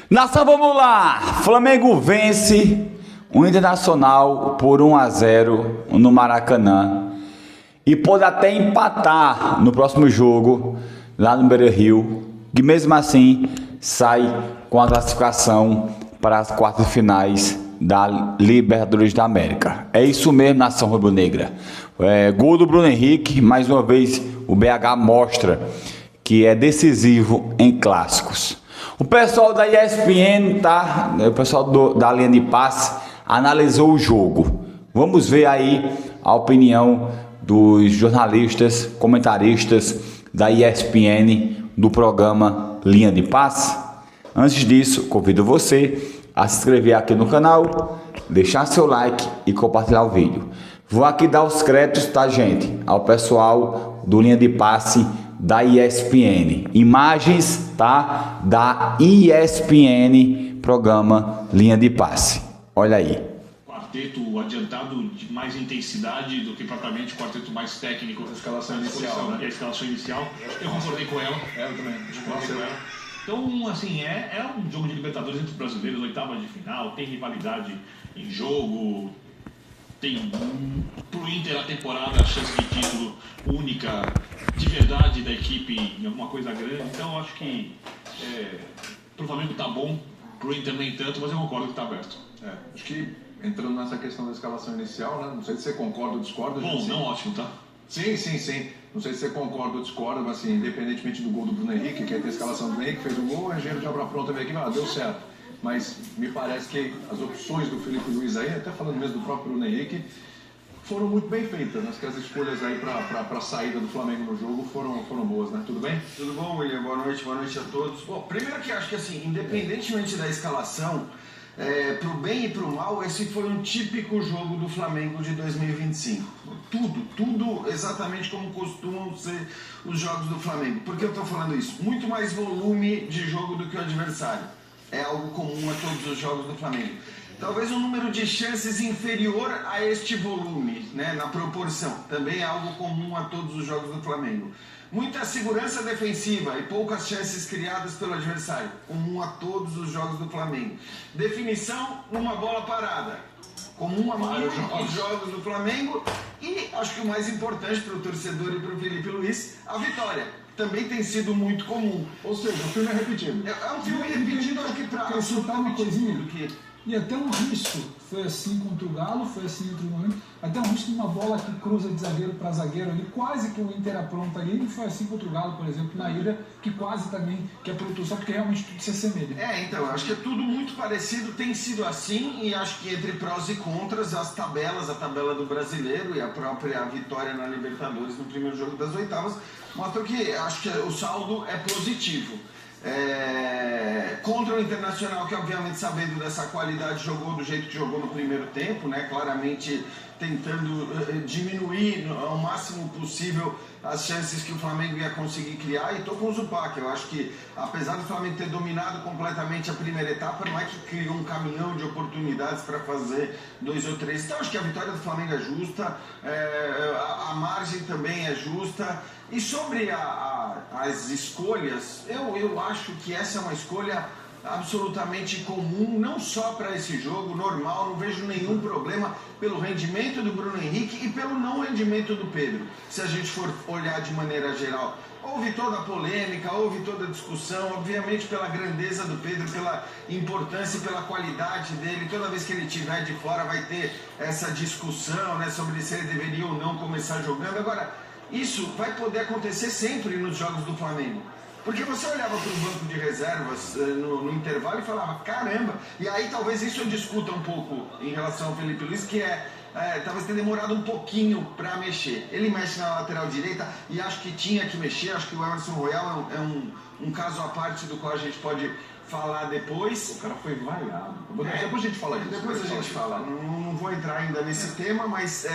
Nação, vamos lá! Flamengo vence o Internacional por 1-0 no Maracanã e pode até empatar no próximo jogo lá no Beira-Rio, que mesmo assim sai com a classificação para as quartas finais da Libertadores da América. É isso mesmo, nação rubro-negra. Gol do Bruno Henrique, mais uma vez o BH mostra que é decisivo em clássicos. O pessoal da ESPN, o pessoal da linha de passe analisou o jogo. Vamos ver aí a opinião dos jornalistas, comentaristas da ESPN do programa Linha de Passe. Antes disso, convido você a se inscrever aqui no canal, deixar seu like e compartilhar o vídeo. Vou aqui dar os créditos, tá, gente? Ao pessoal do Linha de Passe da ESPN. Imagens, tá? Da ESPN, programa Linha de Passe. Olha aí. Quarteto adiantado de mais intensidade do que propriamente o quarteto mais técnico. A escalação inicial, né? A escalação inicial. Eu concordei com ela. Eu também. Concordei com ela. Então, assim, é um jogo de Libertadores entre os brasileiros, oitava de final, tem rivalidade em jogo, tem pro Inter a temporada, a chance de título única, de verdade da equipe em alguma coisa grande. Então, eu acho que pro Flamengo tá bom, pro Inter nem tanto, mas eu concordo que tá aberto. Acho que entrando nessa questão da escalação inicial, né? Não sei se você concorda ou discorda. Bom, não ótimo, tá? Sim. Não sei se você concorda ou discorda, mas assim, independentemente do gol do Bruno Henrique, que é a escalação do Bruno Henrique, fez o gol, o engenheiro de obra pronta veio aqui, deu certo. Mas me parece que as opções do Felipe Luiz aí, até falando mesmo do próprio Bruno Henrique, foram muito bem feitas, né? Que as escolhas aí para a saída do Flamengo no jogo foram boas, né? Tudo bem? Tudo bom, William? Boa noite a todos. Bom, primeiro que acho que assim, independentemente da escalação, pro bem e pro mal, esse foi um típico jogo do Flamengo de 2025. Tudo exatamente como costumam ser os jogos do Flamengo. Por que eu estou falando isso? Muito mais volume de jogo do que o adversário. É algo comum a todos os jogos do Flamengo. Talvez um número de chances inferior a este volume, né, na proporção. Também é algo comum a todos os jogos do Flamengo. Muita segurança defensiva e poucas chances criadas pelo adversário. Comum a todos os jogos do Flamengo. Definição numa bola parada. Comum a maioria dos jogos do Flamengo. E acho que o mais importante para o torcedor e para o Felipe Luiz, a vitória. Também tem sido muito comum. Ou seja, o filme é repetido. É um filme repetido, acho que para acrescentar uma coisinha. Do que... E até um risco, foi assim contra o Galo, foi assim em outro momento, até um risco de uma bola que cruza de zagueiro para zagueiro ali, quase que o Inter apronta ali, e foi assim contra o Galo, por exemplo, na ida, que quase também que aprontou, só porque realmente tudo se assemelha. Então, eu acho que é tudo muito parecido, tem sido assim, e acho que entre prós e contras, a tabela do brasileiro e a própria vitória na Libertadores no primeiro jogo das oitavas, mostram que acho que o saldo é positivo. Contra o Internacional, que obviamente sabendo dessa qualidade jogou do jeito que jogou no primeiro tempo, né? Claramente tentando diminuir ao máximo possível as chances que o Flamengo ia conseguir criar, e tô com o Zupac. Eu acho que apesar do Flamengo ter dominado completamente a primeira etapa, não é que criou um caminhão de oportunidades para fazer 2 ou 3. Então acho que a vitória do Flamengo é justa, a margem também é justa. E sobre as escolhas, eu acho que essa é uma escolha absolutamente comum, não só para esse jogo, normal, não vejo nenhum problema pelo rendimento do Bruno Henrique e pelo não rendimento do Pedro. Se a gente for olhar de maneira geral, houve toda a polêmica, houve toda a discussão, obviamente pela grandeza do Pedro, pela importância e pela qualidade dele. Toda vez que ele estiver de fora vai ter essa discussão, né, sobre se ele deveria ou não começar jogando. Agora, isso vai poder acontecer sempre nos jogos do Flamengo. Porque você olhava para o banco de reservas no intervalo e falava, caramba, e aí talvez isso eu discuta um pouco em relação ao Felipe Luiz, que talvez tenha demorado um pouquinho para mexer. Ele mexe na lateral direita e acho que tinha que mexer, acho que o Emerson Royal é um caso à parte do qual a gente pode falar depois. O cara foi vaiado. Depois a gente fala disso. Depois a gente fala, não vou entrar ainda nesse tema, mas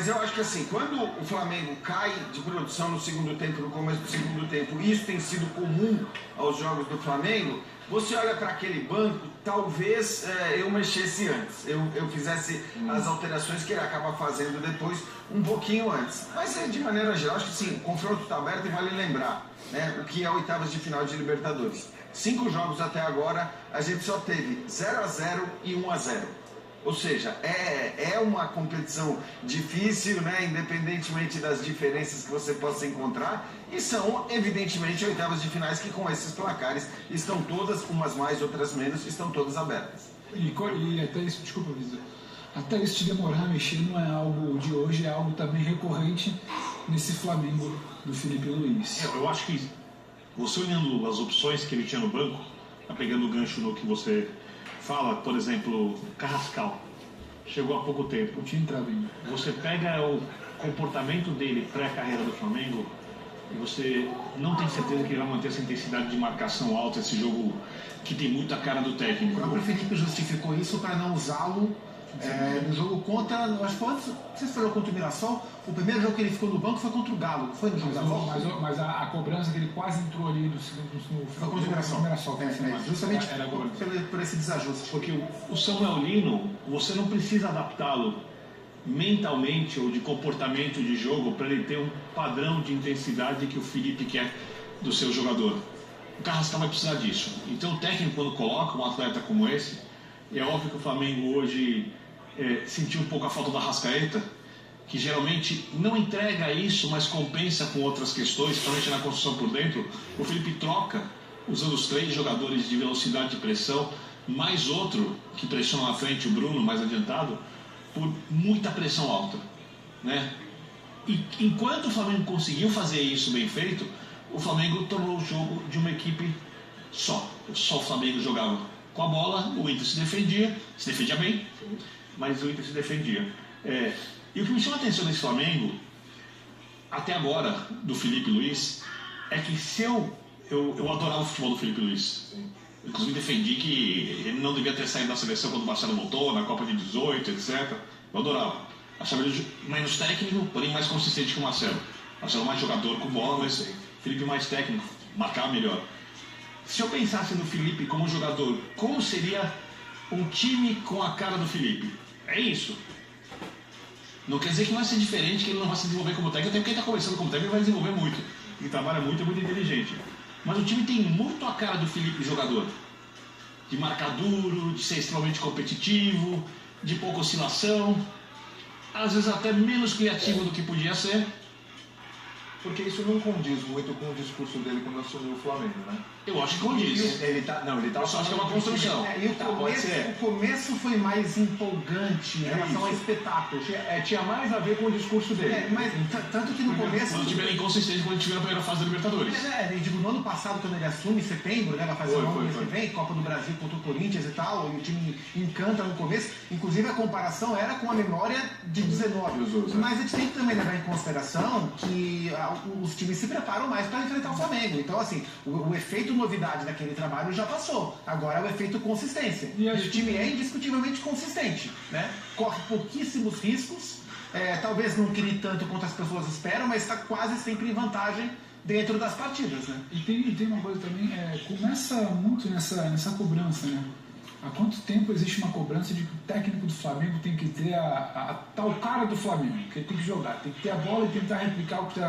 eu acho que assim, quando o Flamengo cai de produção no segundo tempo, no começo do segundo tempo, e isso tem sido comum aos jogos do Flamengo, você olha para aquele banco, talvez eu mexesse antes, eu fizesse as alterações que ele acaba fazendo depois, um pouquinho antes. Mas de maneira geral, acho que sim, o confronto está aberto e vale lembrar, né, o que é oitavas de final de Libertadores. 5 jogos até agora, a gente só teve 0-0 e 1-0. Ou seja, é uma competição difícil, né? Independentemente das diferenças que você possa encontrar. E são, evidentemente, oitavas de finais que com esses placares estão todas, umas mais, outras menos, estão todas abertas. E até isso, desculpa, Visa, até isso de demorar a mexer não é algo de hoje, é algo também recorrente nesse Flamengo do Felipe Luiz. Eu acho que você olhando as opções que ele tinha no banco, tá pegando o gancho no que você fala, por exemplo, Carrascal, chegou há pouco tempo. Não tinha entrado ainda. Você pega o comportamento dele pré-carreira do Flamengo e você não tem certeza que ele vai manter essa intensidade de marcação alta, esse jogo que tem muita cara do O técnico. próprio Felipe justificou isso para não usá-lo no jogo contra, acho que foi antes, não sei se foi contra o Mirassol, o primeiro jogo que ele ficou no banco foi contra o Galo, foi no jogo da volta? Mas a cobrança que ele quase entrou ali no Foi contra o Mirassol. Justamente por esse desajuste. Porque o Samuel Lino, você não precisa adaptá-lo mentalmente ou de comportamento de jogo para ele ter um padrão de intensidade que o Felipe quer do seu jogador. O Carrascal vai precisar disso. Então o técnico, quando coloca um atleta como esse, é óbvio que o Flamengo hoje sentiu um pouco a falta da Arrascaeta, que geralmente não entrega isso, mas compensa com outras questões, principalmente na construção por dentro. O Felipe troca, usando os 3 jogadores de velocidade e pressão, mais outro que pressiona na frente, o Bruno, mais adiantado, por muita pressão alta, né? E enquanto o Flamengo conseguiu fazer isso bem feito, o Flamengo tornou o jogo de uma equipe só. Só o Flamengo jogava com a bola, o Inter se defendia bem, mas o Inter se defendia. E o que me chama a atenção nesse Flamengo, até agora, do Felipe Luiz, é que se eu adorava o futebol do Felipe Luiz. Inclusive defendi que ele não devia ter saído da seleção quando o Marcelo voltou, na Copa de 18, etc. Eu adorava. Achava ele menos técnico, porém mais consistente que o Marcelo. Marcelo mais jogador com bola, mas Felipe mais técnico, marcava melhor. Se eu pensasse no Felipe como jogador, como seria um time com a cara do Felipe? É isso. Não quer dizer que vai ser diferente, que ele não vai se desenvolver como técnico, até porque ele está começando como técnico, ele vai desenvolver muito. Ele trabalha muito, é muito inteligente. Mas o time tem muito a cara do Felipe jogador. De marcar duro, de ser extremamente competitivo, de pouca oscilação. Às vezes até menos criativo do que podia ser. Porque isso não condiz muito com o discurso dele quando assumiu o Flamengo, né? Eu acho que condiz. Ele tá Eu só acho que é uma construção. E o começo foi mais empolgante em relação ao espetáculo. Tinha mais a ver com o discurso dele. Mas tanto que no começo... Quando tiver inconsistente, quando tiver na primeira fase da Libertadores. Eu digo, no ano passado, quando ele assume, em setembro, né, vai fazer o ano mês que vem, Copa do Brasil contra o Corinthians e tal, e o time encanta no começo. Inclusive, a comparação era com a memória de 19. Mas a gente tem que também levar em consideração que os times se preparam mais para enfrentar o Flamengo. Então, assim, o efeito novidade daquele trabalho já passou. Agora é o efeito consistência. E o time é indiscutivelmente consistente, né? Corre pouquíssimos riscos, talvez não crie tanto quanto as pessoas esperam, mas está quase sempre em vantagem dentro das partidas, né? E tem uma coisa também, começa muito nessa cobrança, né? Há quanto tempo existe uma cobrança de que o técnico do Flamengo tem que ter a tal cara do Flamengo, que ele tem que jogar, tem que ter a bola e tentar replicar o que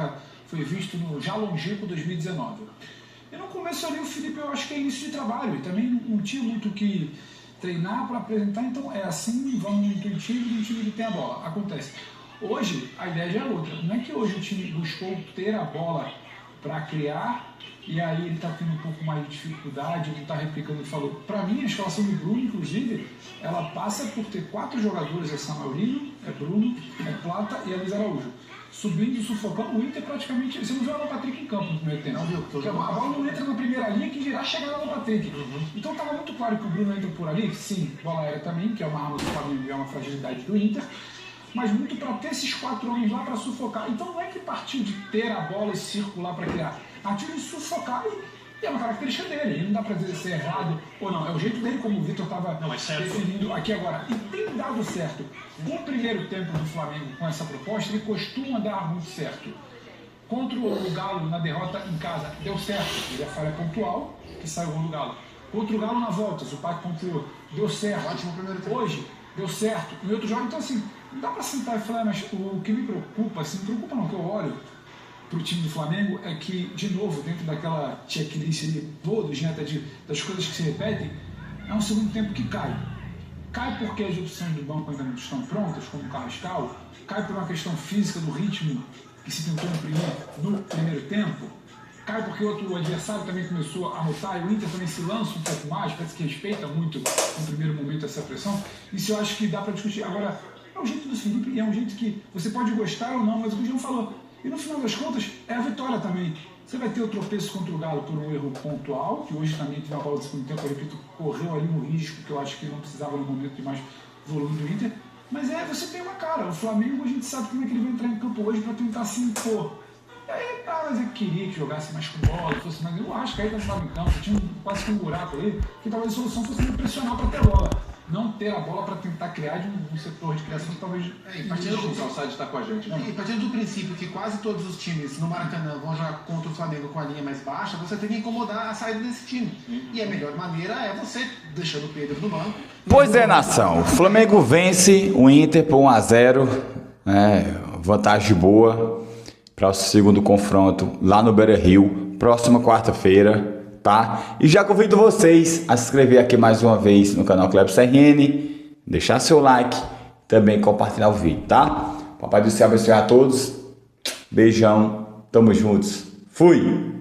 foi visto no já longínquo 2019. E no começo ali o Felipe, eu acho que é início de trabalho, e também não tinha muito o que treinar para apresentar, então é assim, vamos no intuitivo do time que tem a bola. Acontece. Hoje a ideia já é outra, não é que hoje o time buscou ter a bola para criar, e aí ele está tendo um pouco mais de dificuldade, não está replicando o que falou. Para mim, a escalação do Bruno, inclusive, ela passa por ter 4 jogadores, é Samuel Lino, é Bruno, é Plata e é Luiz Araújo. Subindo e sufocando, o Inter praticamente... Você não viu o Alan Patrick em campo no primeiro tempo. Não viu, porque a bola não entra na primeira linha, que dirá chegar no Alan Patrick. Então estava muito claro que o Bruno entra por ali, sim, bola aérea também, que é uma arma do Flamengo e é uma fragilidade do Inter, mas muito para ter esses 4 homens lá para sufocar. Então não é que partiu de ter a bola e circular para criar, partiu de sufocar e é uma característica dele. E não dá para dizer se é errado ou não. É o jeito dele, como o Vitor estava definindo aqui agora. E tem dado certo. O primeiro tempo do Flamengo com essa proposta, ele costuma dar muito certo. Contra o Galo na derrota em casa, deu certo. Ele é falha pontual, que saiu o gol do Galo. Contra o Galo na volta, o Zupac pontuou, deu certo. Ótimo primeiro tempo. Hoje, deu certo. Em outro jogo, então assim, não dá para sentar e falar, mas o que me preocupa, assim, me preocupa não, que eu olho, para o time do Flamengo é que, de novo, dentro daquela checklist ali, todos, né, das coisas que se repetem, é um segundo tempo que cai. Cai porque as opções do banco ainda não estão prontas, como o Carrascal, cai por uma questão física do ritmo que se tentou imprimir no primeiro tempo, cai porque o adversário também começou a rotar e o Inter também se lança um pouco mais, parece que respeita muito no primeiro momento essa pressão. Isso eu acho que dá para discutir. Agora, é o jeito do Felipe e é um jeito que você pode gostar ou não, mas o que o João falou. E no final das contas, é a vitória também. Você vai ter o tropeço contra o Galo por um erro pontual, que hoje também teve uma bola do segundo tempo, eu repito, correu ali no risco, que eu acho que não precisava no momento de mais volume do Inter. Mas você tem uma cara. O Flamengo, a gente sabe como é que ele vai entrar em campo hoje para tentar se impor. E aí, mas eu queria que jogasse mais com bola, fosse mais. Eu acho que aí estava em campo, tinha quase que um buraco ali, que talvez a solução fosse me pressionar para ter bola. Não ter a bola para tentar criar de um setor de criação que talvez. O Calçade está com a gente. E partindo do princípio que quase todos os times no Maracanã vão jogar contra o Flamengo com a linha mais baixa, você tem que incomodar a saída desse time. E a melhor maneira é você deixando o Pedro no banco. Pois é, nação. O Flamengo vence o Inter por 1-0. Vantagem boa para o segundo confronto lá no Beira-Rio, próxima quarta-feira. Tá? E já convido vocês a se inscrever aqui mais uma vez no canal Cleber CRN, deixar seu like, também compartilhar o vídeo, tá? Papai do Céu abençoe a todos. Beijão, tamo juntos. Fui!